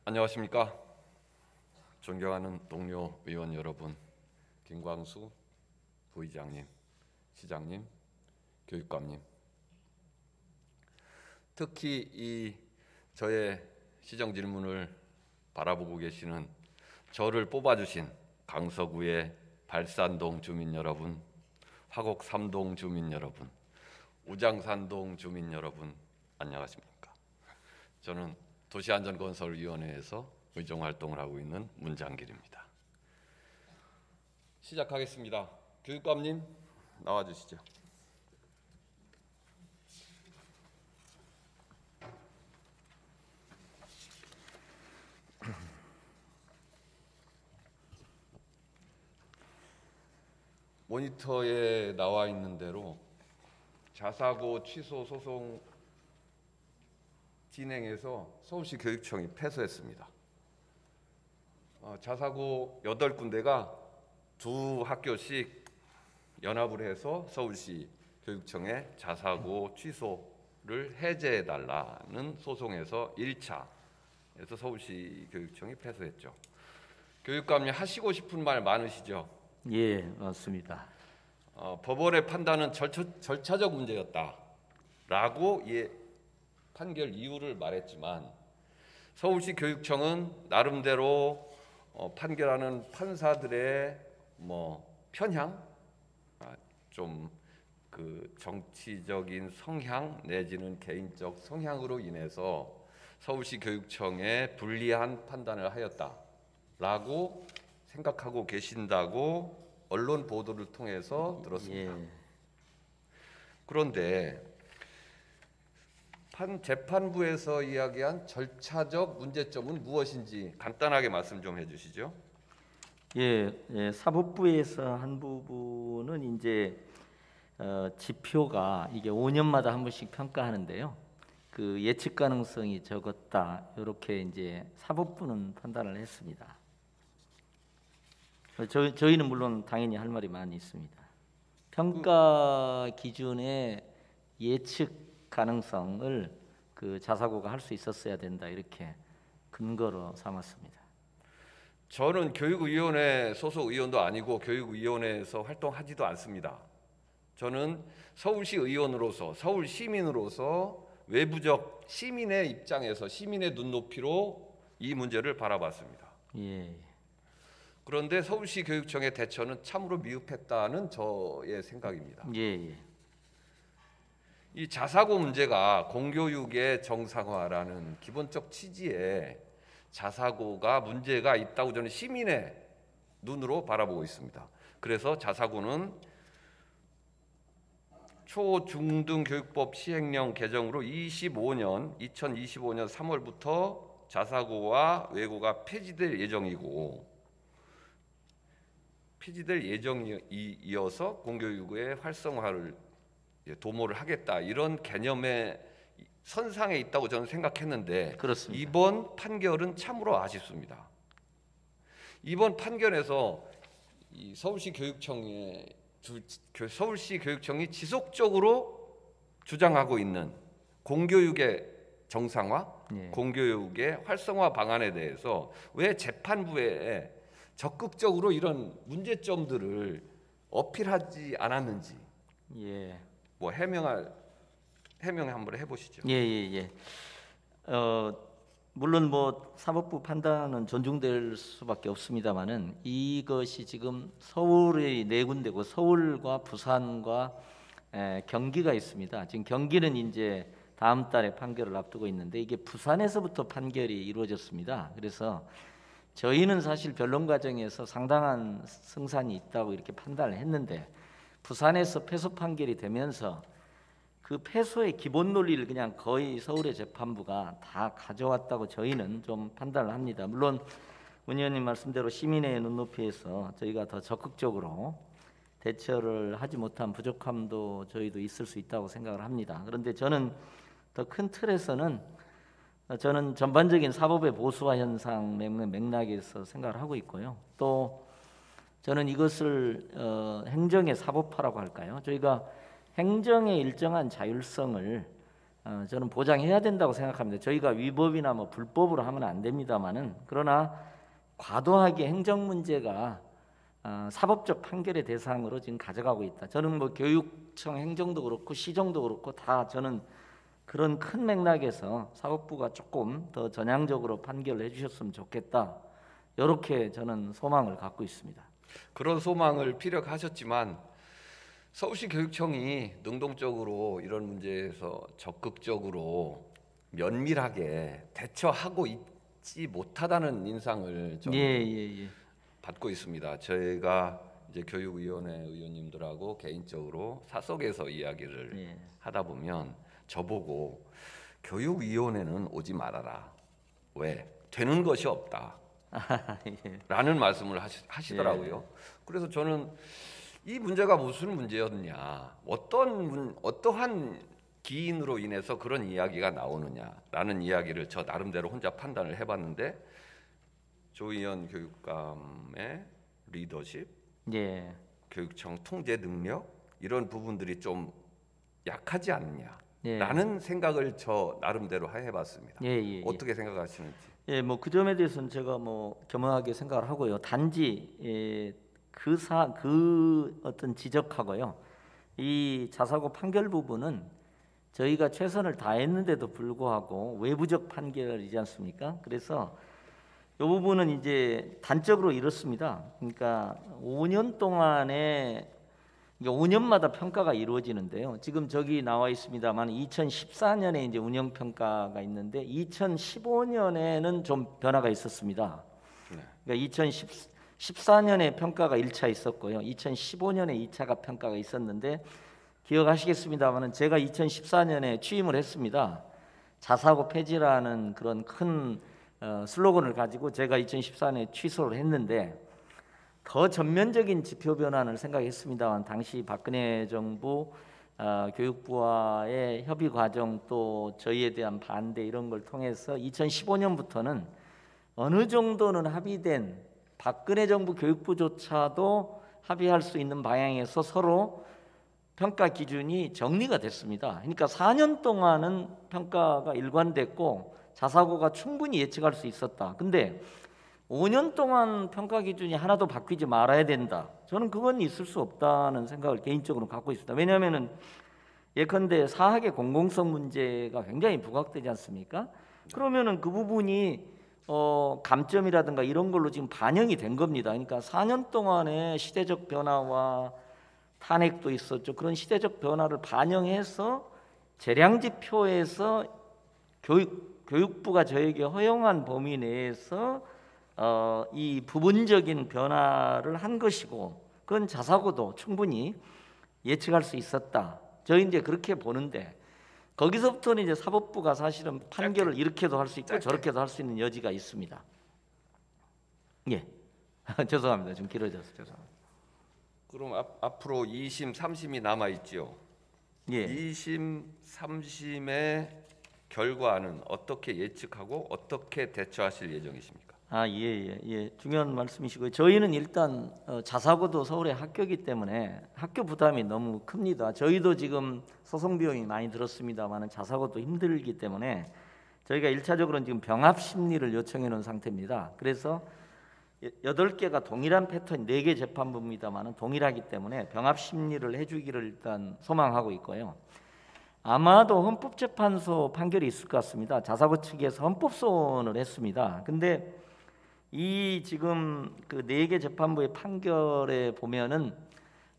안녕하십니까. 존경하는 동료 의원 여러분, 김광수 부의장님, 시장님, 교육감님, 특히 이 저의 시정 질문을 바라보고 계시는 저를 뽑아주신 강서구의 발산동 주민 여러분, 화곡 3동 주민 여러분, 우장산동 주민 여러분, 안녕하십니까. 저는 도시안전건설위원회에서 의정활동을 하고 있는 문장길입니다. 시작하겠습니다. 교육감님 나와주시죠. 모니터에 나와 있는 대로 자사고 취소 소송 진행해서 서울시 교육청이 패소했습니다. 자사고 8군데가 두 학교씩 연합을 해서 서울시 교육청에 자사고 취소를 해제해달라는 소송에서 1차에서 서울시 교육청이 패소했죠. 교육감님 하시고 싶은 말 많으시죠? 예, 맞습니다. 법원의 판단은 절차적 문제였다라고 판결 이유를 말했지만 서울시 교육청은 나름대로 판결하는 판사들의 편향, 좀 그 정치적인 성향 내지는 개인적 성향으로 인해서 서울시 교육청에 불리한 판단을 하였다라고 생각하고 계신다고 언론 보도를 통해서 들었습니다. 예. 그런데 재판부에서 이야기한 절차적 문제점은 무엇인지 간단하게 말씀 좀 해주시죠. 예, 사법부에서 한 부분은 이제 지표가 이게 5년마다 한 번씩 평가하는데요. 그 예측 가능성이 적었다 이렇게 이제 사법부는 판단을 했습니다. 저희는 물론 당연히 할 말이 많이 있습니다. 평가 기준의 예측 가능성을 그 자사고가 할 수 있었어야 된다 이렇게 근거로 삼았습니다. 저는 교육위원회 소속 의원도 아니고 교육위원회에서 활동하지도 않습니다. 저는 서울시 의원으로서 서울 시민으로서 외부적 시민의 입장에서 시민의 눈높이로 이 문제를 바라봤습니다. 예. 그런데 서울시 교육청의 대처는 참으로 미흡했다는 저의 생각입니다. 예. 이 자사고 문제가 공교육의 정상화라는 기본적 취지에 자사고가 문제가 있다고 저는 시민의 눈으로 바라보고 있습니다. 그래서 자사고는 초중등교육법 시행령 개정으로 2025년 3월부터 자사고와 외고가 폐지될 예정이고 폐지될 예정이어서 공교육의 활성화를 도모를 하겠다 이런 개념의 선상에 있다고 저는 생각했는데 그렇습니다. 이번 판결은 참으로 아쉽습니다. 이번 판결에서 이 서울시 교육청이 지속적으로 주장하고 있는 공교육의 정상화, 예. 공교육의 활성화 방안에 대해서 왜 재판부에 적극적으로 이런 문제점들을 어필하지 않았는지 예. 해명 한번 해보시죠. 예. 물론 사법부 판단은 존중될 수밖에 없습니다만은 이것이 지금 서울의 네 군데고 서울과 부산과 경기가 있습니다. 지금 경기는 이제 다음 달에 판결을 앞두고 있는데 이게 부산에서부터 판결이 이루어졌습니다. 그래서 저희는 사실 변론 과정에서 상당한 승산이 있다고 이렇게 판단을 했는데 부산에서 패소 판결이 되면서 그 패소의 기본 논리를 그냥 거의 서울의 재판부가 다 가져왔다고 저희는 좀 판단을 합니다. 물론 문 의원님 말씀대로 시민의 눈높이에서 저희가 더 적극적으로 대처를 하지 못한 부족함도 저희도 있을 수 있다고 생각을 합니다. 그런데 저는 더 큰 틀에서는 저는 전반적인 사법의 보수화 현상 맥락에서 생각을 하고 있고요. 또 저는 이것을 행정의 사법화라고 할까요? 저희가 행정의 일정한 자율성을 저는 보장해야 된다고 생각합니다. 저희가 위법이나 뭐 불법으로 하면 안 됩니다만은 그러나 과도하게 행정 문제가 사법적 판결의 대상으로 지금 가져가고 있다. 저는 뭐 교육청 행정도 그렇고 시정도 그렇고 다 저는 그런 큰 맥락에서 사법부가 조금 더 전향적으로 판결을 해주셨으면 좋겠다. 이렇게 저는 소망을 갖고 있습니다. 그런 소망을 피력하셨지만 서울시 교육청이 능동적으로 이런 문제에서 적극적으로 면밀하게 대처하고 있지 못하다는 인상을 좀 예. 받고 있습니다. 저희가 이제 교육위원회 의원님들하고 개인적으로 사석에서 이야기를 예. 하다 보면 저보고 교육위원회는 오지 말아라. 왜? 되는 것이 없다. 예. 라는 말씀을 하시더라고요. 그래서 저는 이 문제가 무슨 문제였냐, 어떠한 기인으로 인해서 그런 이야기가 나오느냐라는 이야기를 저 나름대로 혼자 판단을 해봤는데 조희연 교육감의 리더십, 예. 교육청 통제 능력 이런 부분들이 좀 약하지 예. 않느냐라는 생각을 저 나름대로 해봤습니다. 예. 어떻게 생각하시는지? 예, 뭐 그 점에 대해서는 제가 뭐 겸허하게 생각을 하고요. 단지 그 어떤 지적하고요. 이 자사고 판결 부분은 저희가 최선을 다했는데도 불구하고 외부적 판결이지 않습니까? 그래서 이 부분은 이제 단적으로 이렇습니다. 그러니까 5년 동안에 5년마다 평가가 이루어지는데요. 지금 저기 나와 있습니다만 2014년에 이제 운영 평가가 있는데 2015년에는 좀 변화가 있었습니다. 그러니까 2014년에 평가가 1차 있었고요. 2015년에 2차가 평가가 있었는데 기억하시겠습니다만은 제가 2014년에 취임을 했습니다. 자사고 폐지라는 그런 큰 슬로건을 가지고 제가 2014년에 취소를 했는데 더 전면적인 지표 변화를 생각했습니다만 당시 박근혜 정부 교육부와의 협의 과정 또 저희에 대한 반대 이런 걸 통해서 2015년부터는 어느 정도는 합의된 박근혜 정부 교육부조차도 합의할 수 있는 방향에서 서로 평가 기준이 정리가 됐습니다. 그러니까 4년 동안은 평가가 일관됐고 자사고가 충분히 예측할 수 있었다. 근데 5년 동안 평가 기준이 하나도 바뀌지 말아야 된다. 저는 그건 있을 수 없다는 생각을 개인적으로 갖고 있습니다. 왜냐하면은 예컨대 사학의 공공성 문제가 굉장히 부각되지 않습니까? 그러면은 그 부분이 감점이라든가 이런 걸로 지금 반영이 된 겁니다. 그러니까 4년 동안의 시대적 변화와 탄핵도 있었죠. 그런 시대적 변화를 반영해서 재량 지표에서 교육부가 저에게 허용한 범위 내에서 이 부분적인 변화를 한 것이고 그건 자사고도 충분히 예측할 수 있었다. 저희 이제 그렇게 보는데 거기서부터는 이제 사법부가 사실은 판결을 이렇게도 할 수 있고 저렇게도 할 수 있는 여지가 있습니다. 예, 죄송합니다. 좀 길어져서 죄송합니다. 그럼 앞으로 2심, 3심이 남아 있지요. 예. 2심, 3심의 결과는 어떻게 예측하고 어떻게 대처하실 예정이십니까? 예. 중요한 말씀이시고요. 저희는 일단 자사고도 서울의 학교이기 때문에 학교 부담이 너무 큽니다. 저희도 지금 소송 비용이 많이 들었습니다만 자사고도 힘들기 때문에 저희가 1차적으로는 지금 병합 심리를 요청해 놓은 상태입니다. 그래서 8개가 동일한 패턴 4개 재판부입니다만 동일하기 때문에 병합 심리를 해주기를 일단 소망하고 있고요. 아마도 헌법재판소 판결이 있을 것 같습니다. 자사고 측에서 헌법소원을 했습니다. 근데 이 지금 그 4개 재판부의 판결에 보면은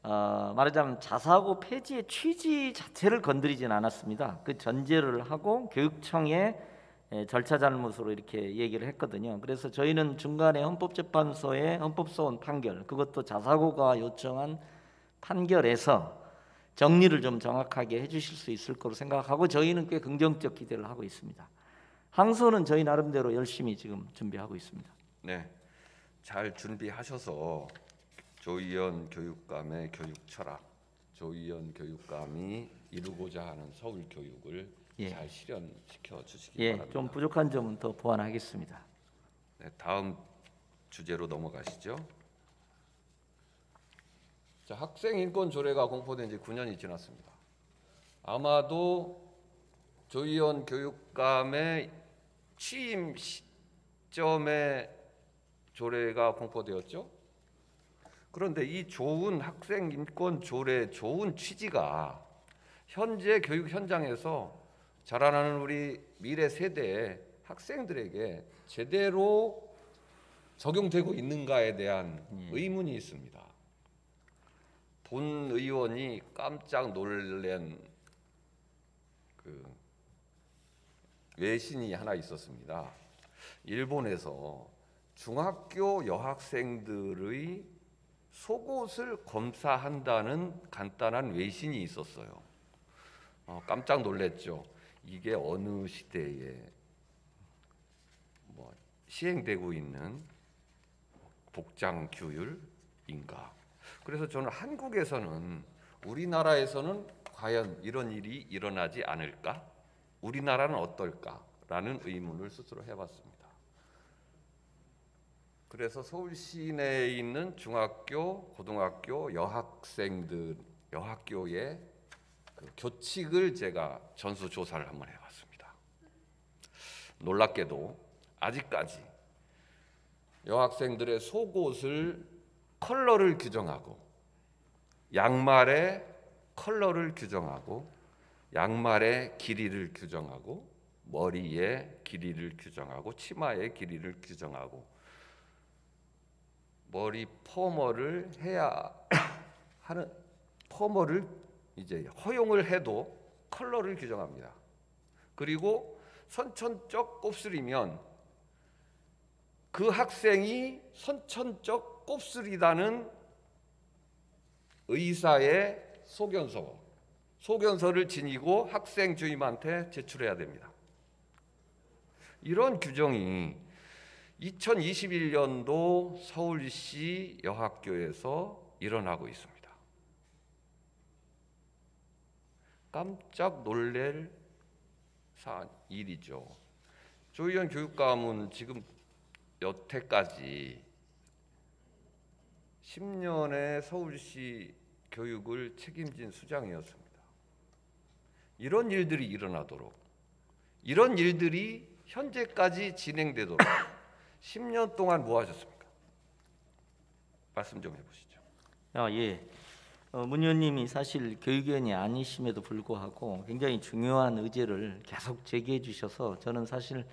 말하자면 자사고 폐지의 취지 자체를 건드리진 않았습니다. 그 전제를 하고 교육청의 절차 잘못으로 이렇게 얘기를 했거든요. 그래서 저희는 중간에 헌법재판소의 헌법소원 판결, 그것도 자사고가 요청한 판결에서 정리를 좀 정확하게 해주실 수 있을 거로 생각하고 저희는 꽤 긍정적 기대를 하고 있습니다. 항소는 저희 나름대로 열심히 지금 준비하고 있습니다. 네, 잘 준비하셔서 조희연 교육감의 교육 철학, 조희연 교육감이 이루고자 하는 서울 교육을 잘 실현시켜 주시기 바랍니다. 좀 부족한 점은 더 보완하겠습니다. 네, 다음 주제로 넘어가시죠. 자, 학생 인권 조례가 공포된 지 9년이 지났습니다. 아마도 조희연 교육감의 취임 시점에 조례가 공포되었죠. 그런데 이 좋은 학생 인권 조례 좋은 취지가 현재 교육 현장에서 자라나는 우리 미래 세대의 학생들에게 제대로 적용되고 있는가에 대한 의문이 있습니다. 본 의원이 깜짝 놀란 그 외신이 하나 있었습니다. 일본에서 중학교 여학생들의 속옷을 검사한다는 간단한 외신이 있었어요. 깜짝 놀랐죠. 이게 어느 시대에 시행되고 있는 복장 규율인가? 그래서 저는 한국에서는 우리나라에서는 과연 이런 일이 일어나지 않을까? 우리나라는 어떨까?라는 의문을 스스로 해봤습니다. 그래서 서울 시내에 있는 중학교, 고등학교 여학생들 여학교의 그 교칙을 제가 전수 조사를 한번 해봤습니다. 놀랍게도 아직까지 여학생들의 속옷을 컬러를 규정하고 양말의 컬러를 규정하고 양말의 길이를 규정하고 머리의 길이를 규정하고 치마의 길이를 규정하고 머리 퍼머를 해야 하는 퍼머를 이제 허용을 해도 컬러를 규정합니다. 그리고 선천적 곱슬이면 그 학생이 선천적 곱슬이라는 의사의 소견서를 지니고 학생 주임한테 제출해야 됩니다. 이런 규정이 2021년도 서울시 여학교에서 일어나고 있습니다. 깜짝 놀랄 일이죠. 조희연 교육감은 지금 여태까지 10년의 서울시 교육을 책임진 수장이었습니다. 이런 일들이 일어나도록, 이런 일들이 현재까지 진행되도록 10년 동안 뭐 하셨습니까? 말씀 좀 해보시죠. 예. 문 의원님이 사실 교육위원이 아니심에도 불구하고 굉장히 중요한 의제를 계속 제기해 주셔서 저는 사실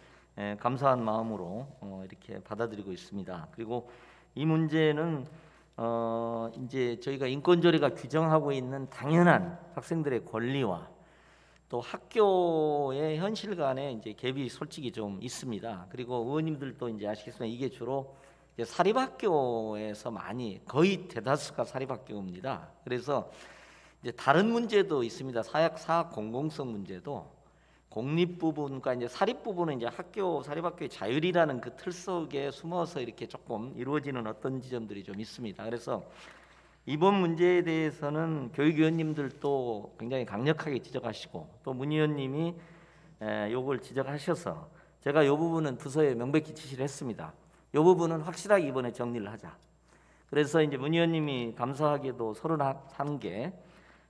감사한 마음으로 이렇게 받아들이고 있습니다. 그리고 이 문제는 이제 저희가 인권조례가 규정하고 있는 당연한 학생들의 권리와 또 학교의 현실 간에 이제 갭이 솔직히 좀 있습니다. 그리고 의원님들도 이제 아시겠지만 이게 주로 이제 사립학교에서 많이 거의 대다수가 사립학교입니다. 그래서 이제 다른 문제도 있습니다. 사학 공공성 문제도 공립 부분과 이제 사립 부분은 이제 사립학교의 자율이라는 그 틀 속에 숨어서 이렇게 조금 이루어지는 어떤 지점들이 좀 있습니다. 그래서 이번 문제에 대해서는 교육위원님들도 굉장히 강력하게 지적하시고 또 문 의원님이 요걸 지적하셔서 제가 요 부분은 부서에 명백히 지시를 했습니다. 요 부분은 확실하게 이번에 정리를 하자. 그래서 이제 문 의원님이 감사하게도 31개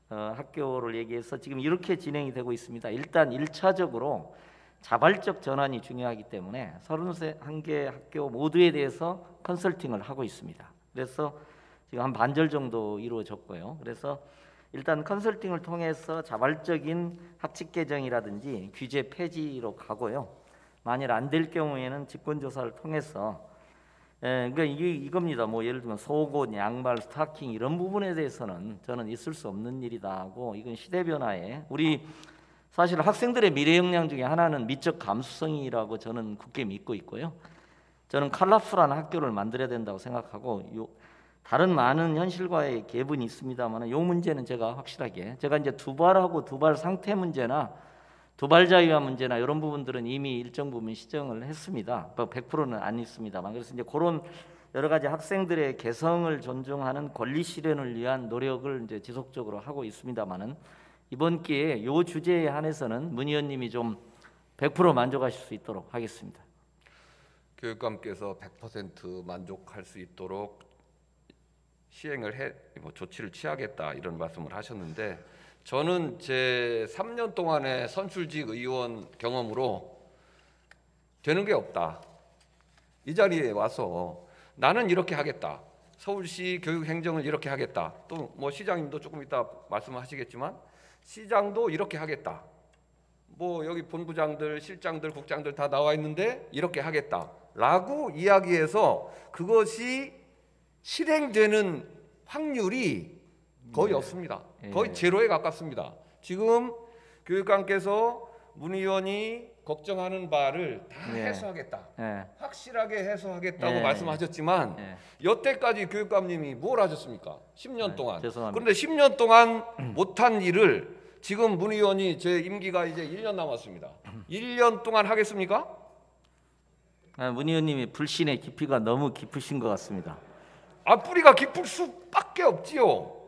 학교를 얘기해서 지금 이렇게 진행이 되고 있습니다. 일단 1차적으로 자발적 전환이 중요하기 때문에 31개 학교 모두에 대해서 컨설팅을 하고 있습니다. 그래서 지금 한 반절 정도 이루어졌고요. 그래서 일단 컨설팅을 통해서 자발적인 학칙 개정이라든지 규제 폐지로 가고요. 만일 안 될 경우에는 직권조사를 통해서 그러니까 이겁니다. 뭐 예를 들면 속옷, 양말, 스타킹 이런 부분에 대해서는 저는 있을 수 없는 일이다 하고 이건 시대 변화에 우리 사실 학생들의 미래 역량 중에 하나는 미적 감수성이라고 저는 굳게 믿고 있고요. 저는 컬러풀한 학교를 만들어야 된다고 생각하고 다른 많은 현실과의 갭은 있습니다만 이 문제는 제가 확실하게 제가 이제 두발하고 두발 상태 문제나 두발 자유화 문제나 이런 부분들은 이미 일정 부분 시정을 했습니다. 100%는 안 있습니다만 그래서 이제 그런 여러 가지 학생들의 개성을 존중하는 권리 실현을 위한 노력을 이제 지속적으로 하고 있습니다만은 이번 기회에 이 주제에 한해서는 문 의원님이 좀 100% 만족하실 수 있도록 하겠습니다. 교육감께서 100% 만족할 수 있도록 시행을 조치를 취하겠다 이런 말씀을 하셨는데 저는 제 3년 동안의 선출직 의원 경험으로 되는 게 없다. 이 자리에 와서 나는 이렇게 하겠다. 서울시 교육행정을 이렇게 하겠다. 또 뭐 시장님도 조금 이따 말씀하시겠지만 시장도 이렇게 하겠다. 뭐 여기 본부장들, 실장들, 국장들 다 나와 있는데 이렇게 하겠다라고 이야기해서 그것이 실행되는 확률이 거의 없습니다. 거의 제로에 가깝습니다. 지금 교육감께서 문 의원이 걱정하는 바를 다 해소하겠다. 확실하게 해소하겠다고 말씀하셨지만 여태까지 교육감님이 뭘 하셨습니까? 10년 동안. 죄송합니다. 그런데 10년 동안 못한 일을 지금 문 의원이 제 임기가 이제 1년 남았습니다. 1년 동안 하겠습니까? 문 의원님이 불신의 깊이가 너무 깊으신 것 같습니다. 뿌리가 깊을 수밖에 없지요.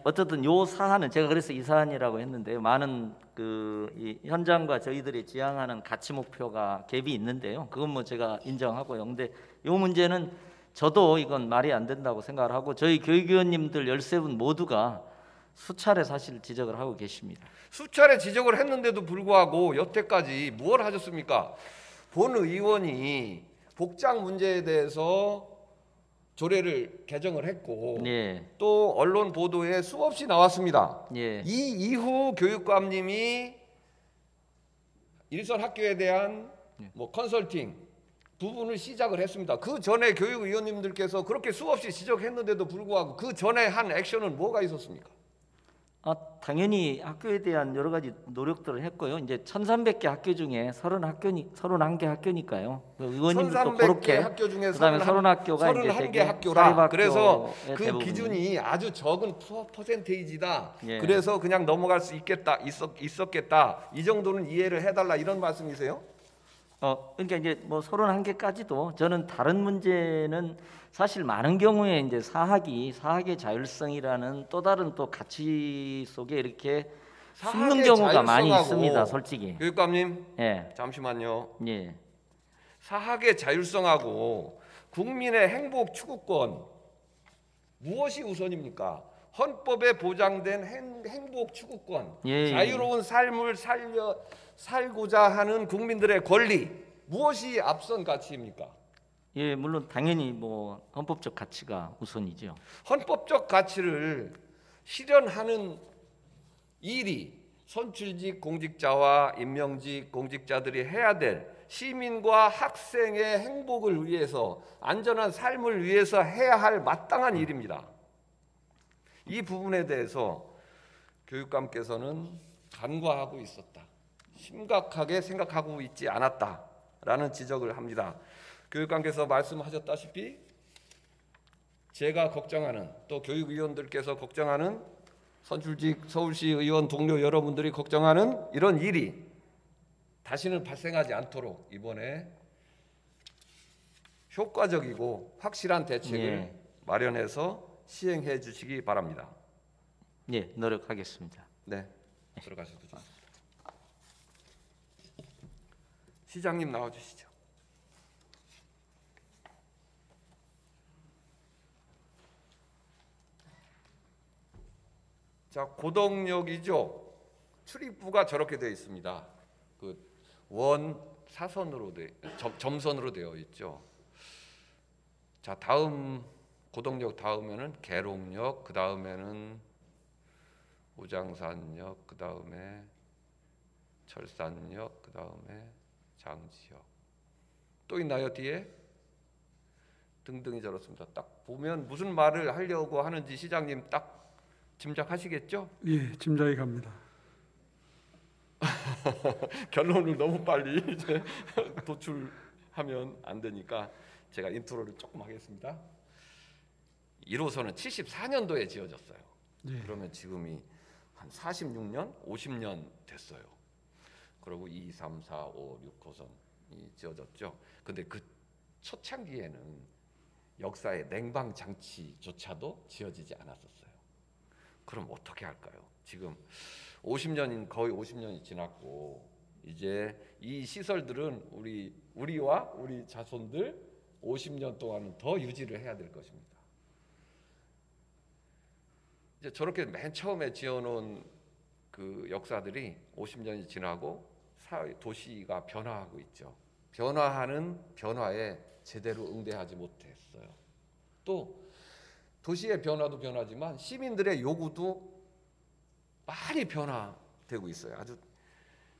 어쨌든 요 사안은 제가 그래서 이 사안이라고 했는데요. 많은 이 현장과 저희들이 지향하는 가치 목표가 갭이 있는데요. 그건 뭐 제가 인정하고요. 근데 요 문제는 저도 이건 말이 안 된다고 생각을 하고 저희 교육위원님들 13분 모두가 수차례 사실 지적을 하고 계십니다. 수차례 지적을 했는데도 불구하고 여태까지 뭘 하셨습니까? 본 의원이 복장 문제에 대해서 조례를 개정을 했고 또 언론 보도에 수없이 나왔습니다. 이 이후 교육감님이 일선 학교에 대한 뭐 컨설팅 부분을 시작을 했습니다. 그 전에 교육위원님들께서 그렇게 수없이 지적했는데도 불구하고 그 전에 한 액션은 뭐가 있었습니까? 당연히 학교에 대한 여러 가지 노력들을 했고요. 이제 1,300개 학교 중에 31개 학교니까요. 의원님들도 그렇게 학교 중에 그다음에 30학교가 31개 학교라. 그래서 그 대부분이. 기준이 아주 적은 퍼센테이지다. 그래서 그냥 넘어갈 수 있었겠다. 이 정도는 이해를 해달라 이런 말씀이세요? 그러니까 이제 뭐 31개까지도 저는 다른 문제는 사실 많은 경우에 이제 사학의 자율성이라는 또 다른 또 가치 속에 이렇게 숨는 경우가 많이 있습니다. 솔직히. 교육감님, 잠시만요. 사학의 자율성하고 국민의 행복 추구권 무엇이 우선입니까? 헌법에 보장된 행복 추구권, 자유로운 삶을 살고자 하는 국민들의 권리 무엇이 앞선 가치입니까? 물론 당연히 뭐 헌법적 가치가 우선이죠. 헌법적 가치를 실현하는 일이 선출직 공직자와 임명직 공직자들이 해야 될 시민과 학생의 행복을 위해서 안전한 삶을 위해서 해야 할 마땅한 일입니다. 이 부분에 대해서 교육감께서는 간과하고 있었다. 심각하게 생각하고 있지 않았다라는 지적을 합니다. 교육감께서 말씀하셨다시피 제가 걱정하는 또 교육위원들께서 걱정하는 선출직 서울시 의원 동료 여러분들이 걱정하는 이런 일이 다시는 발생하지 않도록 이번에 효과적이고 확실한 대책을 마련해서 시행해 주시기 바랍니다. 노력하겠습니다. 들어가셔도 좋습니다. 시장님 나와주시죠. 자, 고덕역이죠. 출입구가 저렇게 되어 있습니다. 그 원 사선으로 점선으로 되어 있죠. 자, 다음 고덕역 다음에는 계룡역, 그 다음에는 우장산역, 그 다음에 철산역, 그 다음에 장지역. 또 있나요 뒤에? 등등이 저렇습니다. 딱 보면 무슨 말을 하려고 하는지 시장님 딱 짐작하시겠죠? 짐작이 갑니다. 결론을 너무 빨리 이제 도출하면 안 되니까 제가 인트로를 조금 하겠습니다. 1호선은 74년도에 지어졌어요. 그러면 지금이 한 46년, 50년 됐어요. 그리고 2, 3, 4, 5, 6호선이 지어졌죠. 근데 그 초창기에는 역사의 냉방 장치조차도 지어지지 않았었어요. 그럼 어떻게 할까요? 지금 50년인 거의 50년이 지났고 이제 이 시설들은 우리와 우리 자손들 50년 동안은 더 유지를 해야 될 것입니다. 이제 저렇게 맨 처음에 지어놓은 그 역사들이 50년이 지나고 도시가 변화하고 있죠. 변화하는 변화에 제대로 응대하지 못했어요. 또 도시의 변화도 변하지만 시민들의 요구도 많이 변화되고 있어요. 아주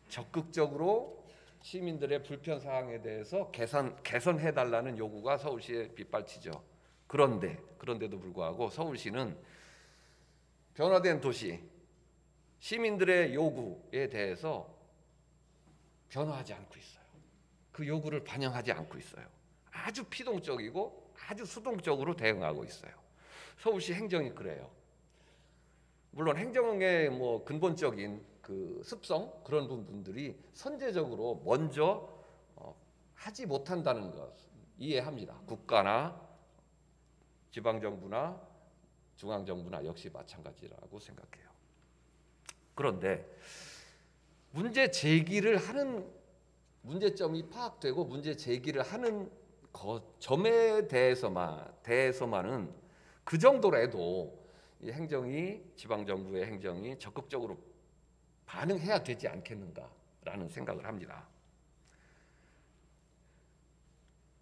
적극적으로 시민들의 불편 사항에 대해서 개선해달라는 요구가 서울시에 빗발치죠. 그런데도 불구하고 서울시는 변화된 도시, 시민들의 요구에 대해서 변화하지 않고 있어요. 그 요구를 반영하지 않고 있어요. 아주 피동적이고 아주 수동적으로 대응하고 있어요. 서울시 행정이 그래요. 물론 행정의 뭐 근본적인 그 습성 그런 부분들이 선제적으로 먼저 하지 못한다는 것 이해합니다. 국가나 지방정부나 중앙정부나 역시 마찬가지라고 생각해요. 그런데 문제 제기를 하는 문제점이 파악되고 문제 제기를 하는 점에 대해서만은 그 정도라도 이 행정이 지방정부의 행정이 적극적으로 반응해야 되지 않겠는가라는 생각을 합니다.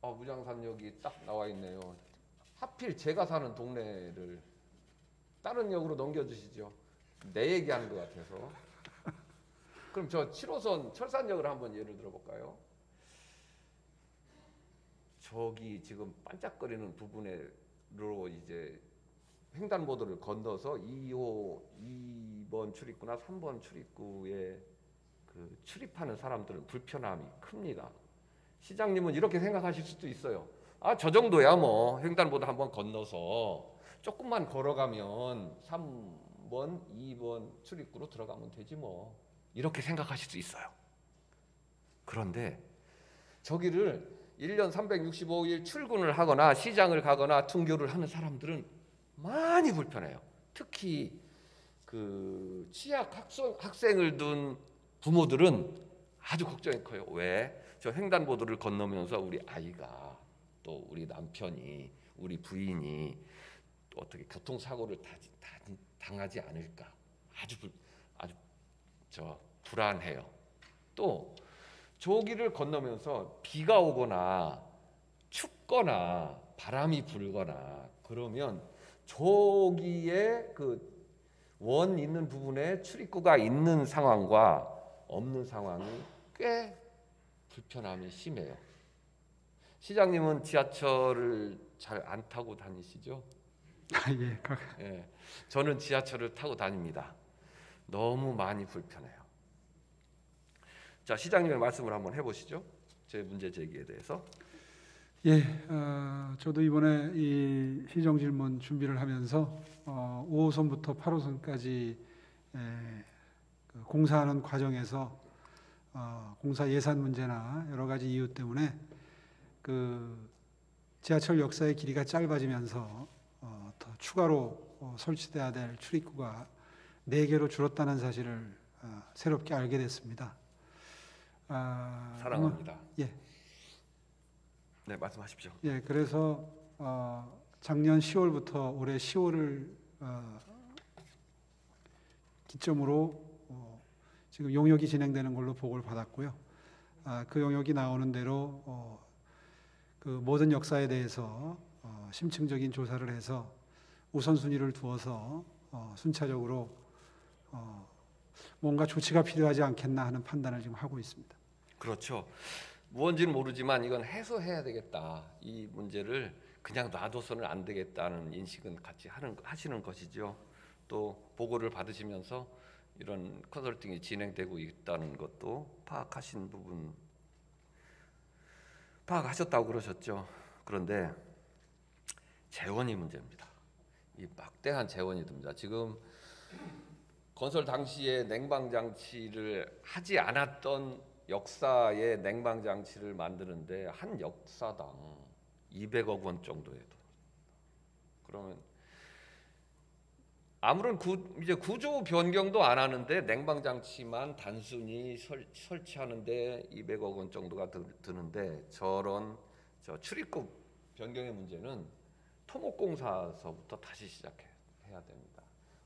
무장산역이 딱 나와 있네요. 하필 제가 사는 동네를 다른 역으로 넘겨주시죠. 내 얘기하는 것 같아서. 그럼 저 7호선 철산역을 한번 예를 들어볼까요? 저기 지금 반짝거리는 부분으로 이제 횡단보도를 건너서 2번 출입구나 3번 출입구에 그 출입하는 사람들은 불편함이 큽니다. 시장님은 이렇게 생각하실 수도 있어요. 저 정도야 뭐 횡단보도 한번 건너서 조금만 걸어가면 3번, 2번 출입구로 들어가면 되지 뭐. 이렇게 생각하실 수 있어요. 그런데 저기를 1년 365일 출근을 하거나 시장을 가거나 등교를 하는 사람들은 많이 불편해요. 특히 그 취약 학생을 둔 부모들은 아주 걱정이 커요. 왜? 저 횡단보도를 건너면서 우리 아이가 또 우리 남편이 우리 부인이 또 어떻게 교통사고를 당하지 않을까 아주 불안해요. 또 저기를 건너면서 비가 오거나 춥거나 바람이 불거나 그러면 저기에 그 원 있는 부분에 출입구가 있는 상황과 없는 상황이 꽤 불편함이 심해요. 시장님은 지하철을 잘 안 타고 다니시죠? 예. 예, 저는 지하철을 타고 다닙니다. 너무 많이 불편해요. 자, 시장님의 말씀을 한번 해보시죠. 제 문제 제기에 대해서. 예, 저도 이번에 이 시정 질문 준비를 하면서 5호선부터 8호선까지 그 공사하는 과정에서 공사 예산 문제나 여러 가지 이유 때문에 그 지하철 역사의 길이가 짧아지면서 더 추가로 설치돼야 될 출입구가 4개로 줄었다는 사실을 새롭게 알게 됐습니다. 사랑합니다. 예. 네, 말씀하십시오. 예, 그래서 작년 10월부터 올해 10월을 기점으로 지금 용역이 진행되는 걸로 보고를 받았고요. 그 용역이 나오는 대로 그 모든 역사에 대해서 심층적인 조사를 해서 우선순위를 두어서 순차적으로 뭔가 조치가 필요하지 않겠나 하는 판단을 지금 하고 있습니다. 그렇죠. 무언지는 모르지만 이건 해소해야 되겠다. 이 문제를 그냥 놔둬서는 안 되겠다는 인식은 같이 하시는 것이죠. 또 보고를 받으시면서 이런 컨설팅이 진행되고 있다는 것도 파악하셨다고 그러셨죠. 그런데 재원이 문제입니다. 이 막대한 재원이 듭니다. 지금 건설 당시에 냉방장치를 하지 않았던 역사의 냉방장치를 만드는데 한 역사당 200억 원 정도에 돈. 그러면 아무런 이제 구조 변경도 안 하는데 냉방장치만 단순히 설치하는데 200억 원 정도가 드는데 저런 출입구 변경의 문제는 토목공사서부터 다시 시작해야 됩니다.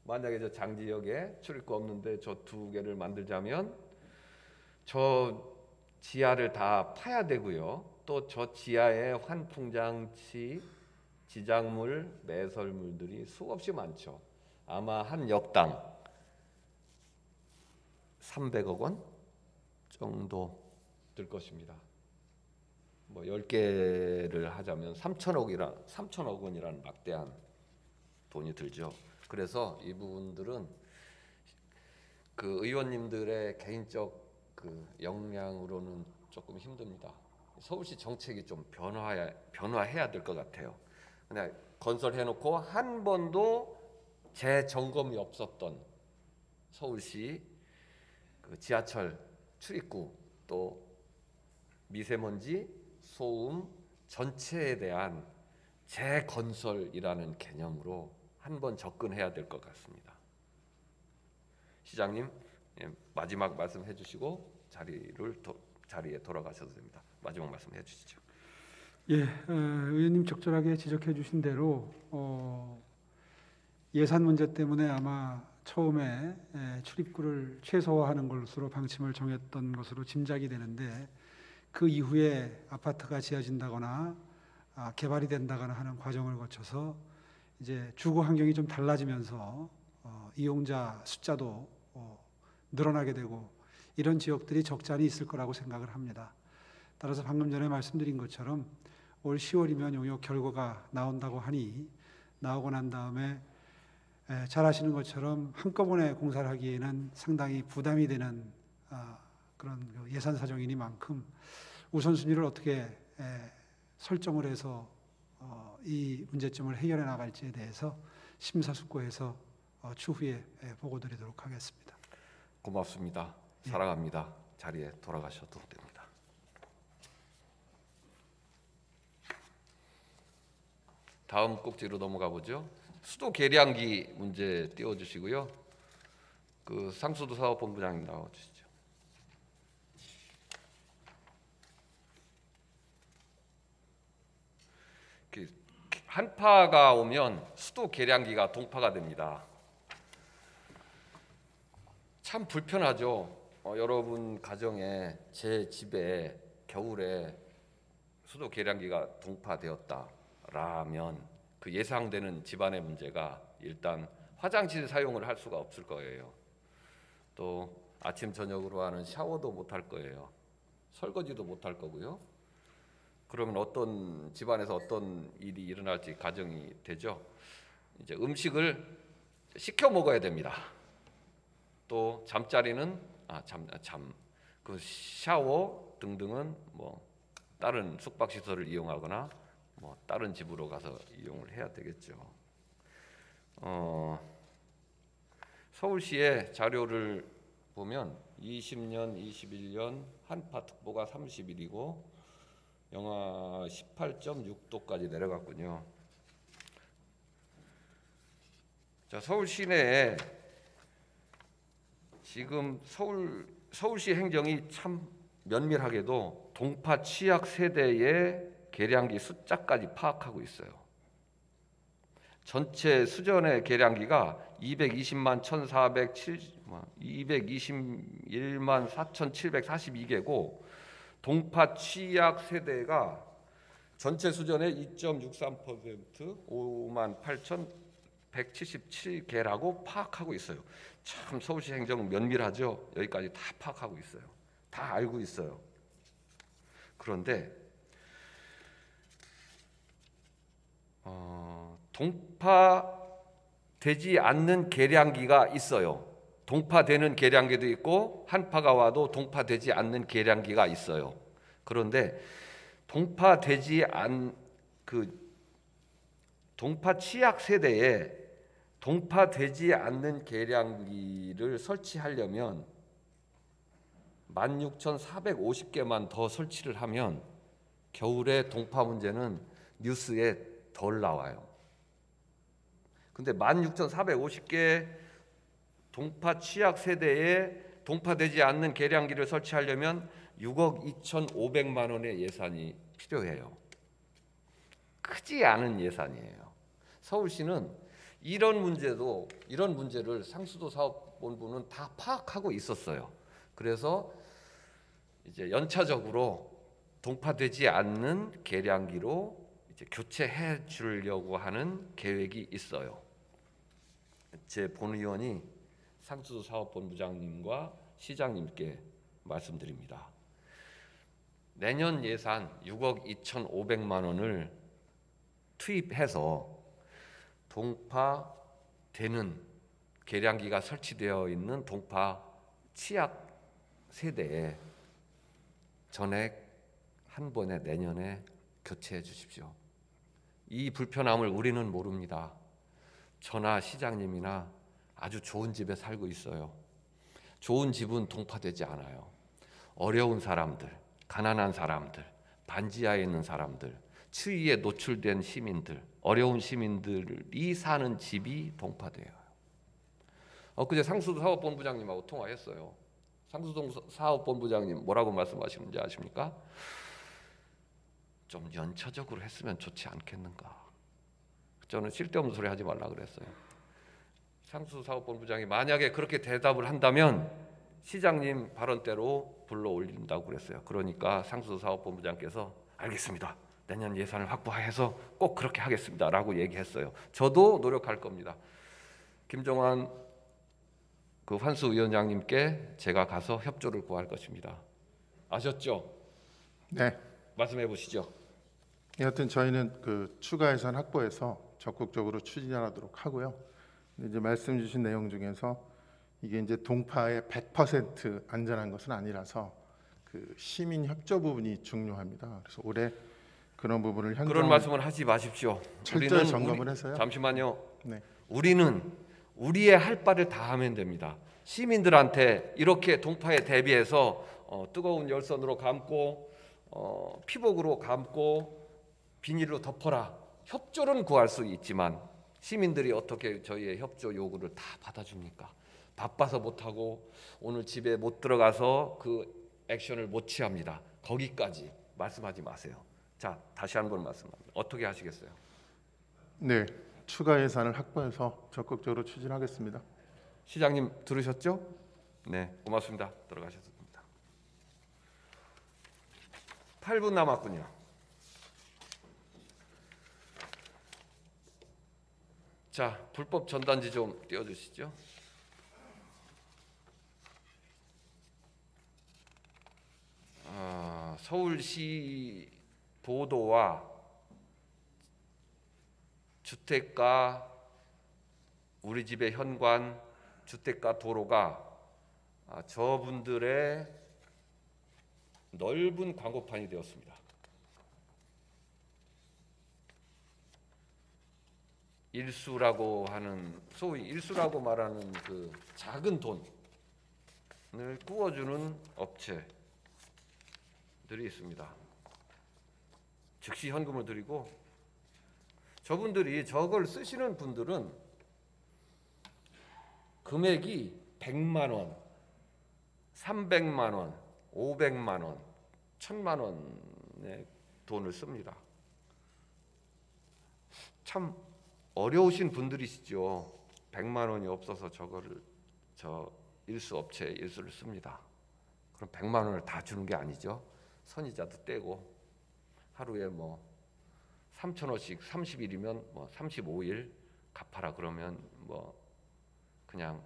만약에 저 장지역에 출입구 없는데 저 두 개를 만들자면 저 지하를 다 파야 되고요. 또 저 지하에 환풍장치, 지작물, 매설물들이 수없이 많죠. 아마 한 역당 300억 원 정도 들 것입니다. 뭐 10개를 하자면 3천억 원이라는 막대한 돈이 들죠. 그래서 이 부분들은 그 의원님들의 개인적 그 역량으로는 조금 힘듭니다. 서울시 정책이 좀 변화해야 될 것 같아요. 그냥 건설해놓고 한 번도 재점검이 없었던 서울시 그 지하철 출입구 또 미세먼지, 소음 전체에 대한 재건설이라는 개념으로 한번 접근해야 될 것 같습니다. 시장님, 마지막 말씀해 주시고 자리에 돌아가셔도 됩니다. 마지막 말씀해 주시죠. 예, 의원님 적절하게 지적해 주신 대로 예산 문제 때문에 아마 처음에 출입구를 최소화하는 것으로 방침을 정했던 것으로 짐작이 되는데 그 이후에 아파트가 지어진다거나 개발이 된다거나 하는 과정을 거쳐서 이제 주거 환경이 좀 달라지면서 이용자 숫자도 늘어나게 되고 이런 지역들이 적잖이 있을 거라고 생각을 합니다. 따라서 방금 전에 말씀드린 것처럼 올 10월이면 용역 결과가 나온다고 하니 나오고 난 다음에 잘 아시는 것처럼 한꺼번에 공사를 하기에는 상당히 부담이 되는 그런 예산 사정이니만큼 우선순위를 어떻게 설정을 해서 이 문제점을 해결해 나갈지에 대해서 심사숙고해서 추후에 보고드리도록 하겠습니다. 고맙습니다. 사랑합니다. 자리에 돌아가셔도 됩니다. 다음 꼭지로 넘어가 보죠. 수도 계량기 문제 띄워주시고요. 그 상수도 사업본부장님 나와주시죠. 한파가 오면 수도 계량기가 동파가 됩니다. 참 불편하죠. 여러분 가정에 제 집에 겨울에 수도 계량기가 동파되었다라면 그 예상되는 집안의 문제가 일단 화장실 사용을 할 수가 없을 거예요. 또 아침 저녁으로 하는 샤워도 못 할 거예요. 설거지도 못 할 거고요. 그러면 어떤 집안에서 어떤 일이 일어날지 가정이 되죠. 이제 음식을 시켜 먹어야 됩니다. 또 잠자리는 그 샤워 등등은 뭐 다른 숙박 시설을 이용하거나 뭐 다른 집으로 가서 이용을 해야 되겠죠. 서울시의 자료를 보면 20년, 21년 한파특보가 30일이고 영하 18.6도까지 내려갔군요. 자, 서울 시내에 지금 서울시 행정이 참 면밀하게도 동파 취약 세대의 계량기 숫자까지 파악하고 있어요. 전체 수전의 계량기가 221만 4,742개고 동파 취약 세대가 전체 수전의 2.63% 5만 8,177개라고 파악하고 있어요. 참 서울시 행정 면밀하죠. 여기까지 다 파악하고 있어요. 다 알고 있어요. 그런데 동파되지 않는 계량기가 있어요. 동파되는 계량기도 있고 한파가 와도 동파되지 않는 계량기가 있어요. 그런데 동파되지 동파 취약 세대에 동파되지 않는 계량기를 설치하려면 16,450개만 더 설치를 하면 겨울에 동파 문제는 뉴스에 덜 나와요. 근데 16,450개 동파 취약 세대에 동파되지 않는 계량기를 설치하려면 6억 2,500만 원의 예산이 필요해요. 크지 않은 예산이에요. 서울시는 이런 문제를 상수도 사업본부는 다 파악하고 있었어요. 그래서 이제 연차적으로 동파되지 않는 계량기로 이제 교체해 주려고 하는 계획이 있어요. 제 본의원이 상수도 사업본부장님과 시장님께 말씀드립니다. 내년 예산 6억 2,500만 원을 투입해서 동파되는 계량기가 설치되어 있는 동파 치약 세대에 전액 한 번에 내년에 교체해 주십시오. 이 불편함을 우리는 모릅니다. 저나 시장님이나 아주 좋은 집에 살고 있어요. 좋은 집은 동파되지 않아요. 어려운 사람들, 가난한 사람들, 반지하에 있는 사람들, 추위에 노출된 시민들, 어려운 시민들이 사는 집이 동파돼요. 엊그제 상수도 사업본부장님하고 통화했어요. 상수도 사업본부장님 뭐라고 말씀하시는지 아십니까? 좀 연차적으로 했으면 좋지 않겠는가. 저는 쓸데없는 소리 하지 말라 그랬어요. 상수도 사업본부장이 만약에 그렇게 대답을 한다면 시장님 발언대로 불러 올린다고 그랬어요. 그러니까 상수도 사업본부장께서 알겠습니다. 내년 예산을 확보해서 꼭 그렇게 하겠습니다라고 얘기했어요. 저도 노력할 겁니다. 김종환 그 환수위원장님께 제가 가서 협조를 구할 것입니다. 아셨죠? 네. 말씀해 보시죠. 여하튼 저희는 그 추가 예산 확보해서 적극적으로 추진하도록 하고요. 근데 이제 말씀 주신 내용 중에서 이게 이제 동파의 100% 안전한 것은 아니라서 그 시민 협조 부분이 중요합니다. 그래서 올해 그런 부분을 현장 그런 말씀을 하지 마십시오. 철저히 점검을 해서요. 잠시만요. 네. 우리는 우리의 할 바를 다 하면 됩니다. 시민들한테 이렇게 동파에 대비해서 뜨거운 열선으로 감고 피복으로 감고 비닐로 덮어라. 협조는 구할 수 있지만 시민들이 어떻게 저희의 협조 요구를 다 받아줍니까? 바빠서 못하고 오늘 집에 못 들어가서 그 액션을 못 취합니다. 거기까지 말씀하지 마세요. 자, 다시 한번 말씀합니다. 어떻게 하시겠어요? 네. 추가 예산을 확보해서 적극적으로 추진하겠습니다. 시장님 들으셨죠? 네, 고맙습니다. 들어가셔도 됩니다. 8분 남았군요. 자, 불법 전단지 좀 띄워주시죠. 서울시 도도와 주택가 우리 집의 현관 주택가 도로가 저분들의 넓은 광고판이 되었습니다. 일수라고 하는 소위 일수라고 말하는 그 작은 돈을 구워주는 업체들이 있습니다. 즉시 현금을 드리고 저분들이 저걸 쓰시는 분들은 금액이 100만 원, 300만 원, 500만 원, 1000만 원의 돈을 씁니다. 참 어려우신 분들이시죠. 100만 원이 없어서 저거를 저 일수 업체에 일수를 씁니다. 그럼 100만 원을 다 주는 게 아니죠. 선이자도 떼고 하루에 뭐 3,000원씩 30일이면 뭐 35일 갚아라 그러면 뭐 그냥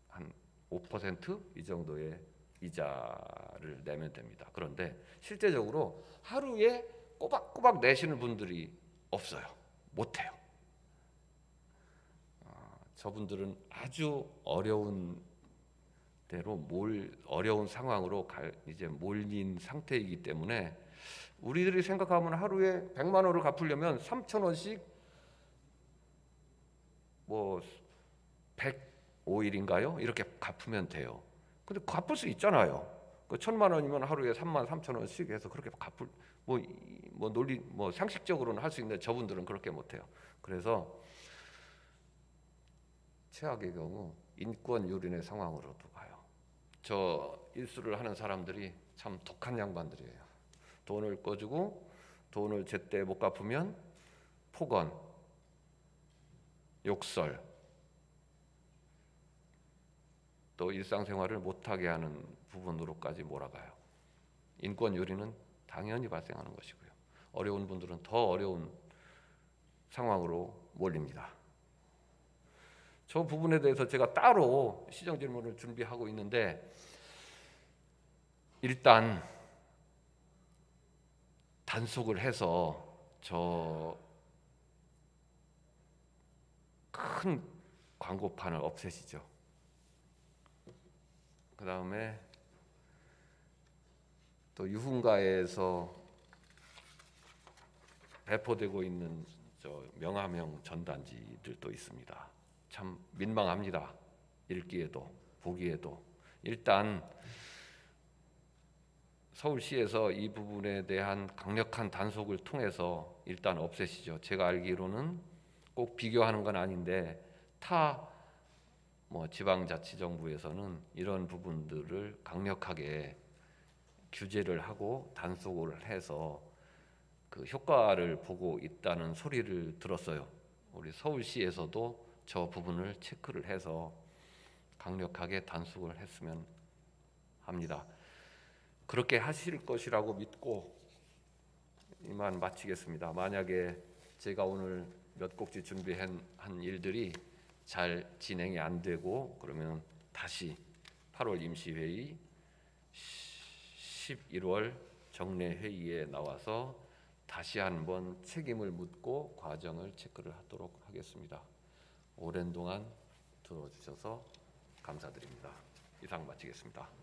한 5% 정도의 이자를 내면 됩니다. 그런데 실제적으로 하루에 꼬박꼬박 내시는 분들이 없어요. 못해요. 저분들은 아주 어려운 대로 어려운 상황으로 이제 몰린 상태이기 때문에 우리들이 생각하면 하루에 100만 원을 갚으려면 3,000원씩 뭐 105일인가요? 이렇게 갚으면 돼요. 근데 갚을 수 있잖아요. 그 1,000만 원이면 하루에 33,000원씩 해서 그렇게 갚을 뭐 상식적으로는 할 수 있는데 저분들은 그렇게 못 해요. 그래서 최악의 경우 인권 유린의 상황으로도 가요. 저 일수를 하는 사람들이 참 독한 양반들이에요. 돈을 꺼주고 돈을 제때 못 갚으면 폭언, 욕설, 또 일상생활을 못하게 하는 부분으로까지 몰아가요. 인권 유린은 당연히 발생하는 것이고요. 어려운 분들은 더 어려운 상황으로 몰립니다. 저 부분에 대해서 제가 따로 시정 질문을 준비하고 있는데, 일단 단속을 해서 저 큰 광고판을 없애시죠. 그 다음에 또 유흥가에서 배포되고 있는 저 명함형 전단지들도 있습니다. 참 민망합니다. 읽기에도 보기에도. 일단 서울시에서 이 부분에 대한 강력한 단속을 통해서 일단 없애시죠. 제가 알기로는 꼭 비교하는 건 아닌데 타 지방자치정부에서는 이런 부분들을 강력하게 규제를 하고 단속을 해서 그 효과를 보고 있다는 소리를 들었어요. 우리 서울시에서도 저 부분을 체크를 해서 강력하게 단속을 했으면 합니다. 그렇게 하실 것이라고 믿고 이만 마치겠습니다. 만약에 제가 오늘 몇 곡지 준비한 일들이 잘 진행이 안 되고 그러면 다시 8월 임시회의, 11월 정례회의에 나와서 다시 한번 책임을 묻고 과정을 체크를 하도록 하겠습니다. 오랜 동안 들어주셔서 감사드립니다. 이상 마치겠습니다.